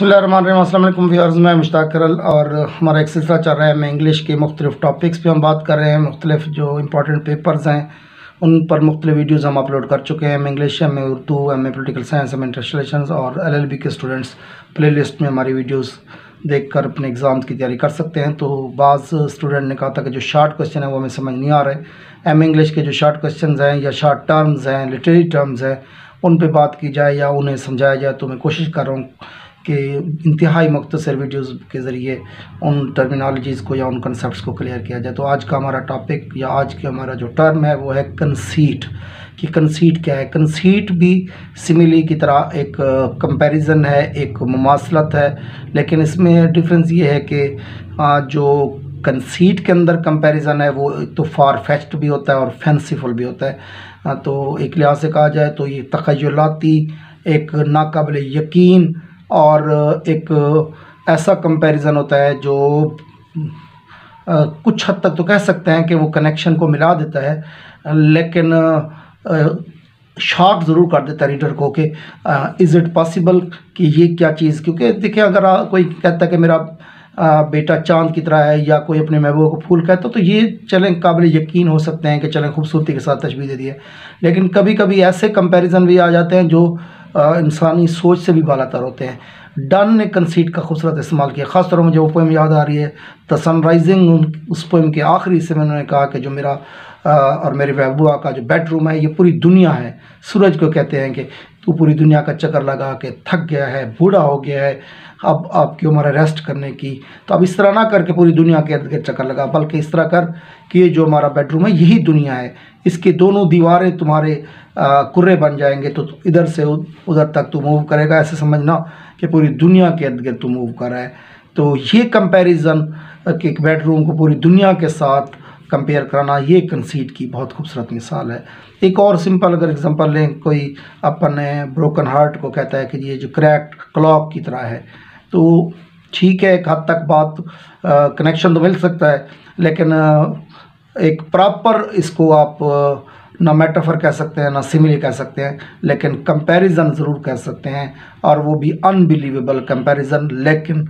अस्सलामुअलैकुम व्यूअर्स, मैं मुश्ताक करल और हमारा एक सिलसिला चल रहा है। मैं इंग्लिश के मुख्तलिफ टॉपिक्स पे हम बात कर रहे हैं। मुख्तलिफ जो इंपॉर्टेंट पेपर्स हैं उन पर मुख्तलिफ वीडियोज़ हम अपलोड कर चुके हैं। इंग्लिश, में उर्दू, में पोलिटिकल साइंस, में इंटरनेशनल और LLB के स्टूडेंट्स प्ले लिस्ट में हमारी वीडियोज़ देख कर अपने एग्ज़ाम की तैयारी कर सकते हैं। तो बाज़ स्टूडेंट ने कहा था कि जो शार्ट क्वेश्चन है वो हमें समझ नहीं आ रहे। इंग्लिश के जो शार्ट क्वेश्चन हैं या शार्ट टर्म्स हैं, लिटरेरी टर्म्स हैं, उन पे बात की जाए या उन्हें समझाया जाए। तो मैं कोशिश कर रहा हूँ कि इंतहाई मुख्तसर वीडियोज़ के ज़रिए उन टर्मिनोलॉजीज़ को या उन कंसेप्ट्स को क्लियर किया जाए। तो आज का हमारा टॉपिक या आज का हमारा जो टर्म है वो है कंसीट। कि कंसीट क्या है? कंसीट भी सिमिली की तरह एक कंपैरिजन है, एक मुमासलत है, लेकिन इसमें डिफरेंस ये है कि जो कंसीट के अंदर कंपैरिजन है वो तो फार फेच्ड भी होता है और फैंसीफुल भी होता है। तो एक लिहाज से कहा जाए तो ये तख़य्युलाती, एक नाकाबिल यकीन और एक ऐसा कंपैरिजन होता है जो कुछ हद तक तो कह सकते हैं कि वो कनेक्शन को मिला देता है, लेकिन शॉक ज़रूर कर देता है रीडर को कि इज़ इट पॉसिबल कि ये क्या चीज़। क्योंकि देखिए, अगर कोई कहता है कि मेरा बेटा चांद की तरह है या कोई अपने महबूब को फूल कहता तो ये चलें काबिल यकीन हो सकते हैं कि चलें खूबसूरती के साथ तशबीह दे दी है। लेकिन कभी कभी ऐसे कंपैरिजन भी आ जाते हैं जो इंसानी सोच से भी बालातर होते हैं। डन ने कंसीट का खूबसूरत इस्तेमाल किया। ख़ास तौर पर मुझे वो पोइम याद आ रही है, द सनराइजिंग। उस पोइम के आखिरी हिस्से में उन्होंने कहा कि जो मेरा और मेरे महबूबा का जो बेडरूम है ये पूरी दुनिया है। सूरज को कहते हैं कि तू पूरी दुनिया का चक्कर लगा के थक गया है, बूढ़ा हो गया है, अब आपकी उम्र है रेस्ट करने की। तो अब इस तरह ना करके पूरी दुनिया के इर्द गिर्द चक्कर लगा, बल्कि इस तरह कर कि जो हमारा बेडरूम है यही दुनिया है, इसके दोनों दीवारें तुम्हारे कुर्रे बन जाएंगे, तो इधर से उधर तक तू मूव करेगा। ऐसे समझना कि पूरी दुनिया के इर्द गिर्द तू मूव कर रहा है। तो ये कंपैरिजन कि बेडरूम को पूरी दुनिया के साथ कंपेयर कराना, ये कंसीट की बहुत खूबसूरत मिसाल है। एक और सिंपल अगर एग्जांपल लें, कोई अपने ब्रोकन हार्ट को कहता है कि ये जो क्रैक्ड क्लॉक की तरह है, तो ठीक है, एक हद तक बात कनेक्शन तो मिल सकता है, लेकिन एक प्रॉपर इसको आप ना मेटाफर कह सकते हैं ना सिमिली कह सकते हैं, लेकिन कंपैरिजन ज़रूर कह सकते हैं, और वो भी अनबिलीवेबल कंपैरिजन। लेकिन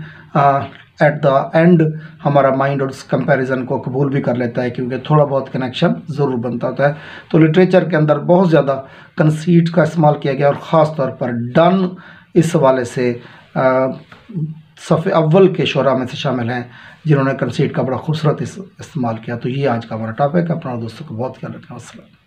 एट द एंड हमारा माइंड उस कंपैरिजन को कबूल भी कर लेता है, क्योंकि थोड़ा बहुत कनेक्शन ज़रूर बनता होता है। तो लिटरेचर के अंदर बहुत ज़्यादा कंसीट का इस्तेमाल किया गया, और ख़ास तौर पर डन इस हवाले से सफ़े अव्वल के शोरा में से शामिल हैं जिन्होंने कंसीट का बड़ा खूबसूरत इस्तेमाल किया। तो ये आज का हमारा टॉपिक है। अपना दोस्तों को बहुत ख्याल रखें। अस्सलाम।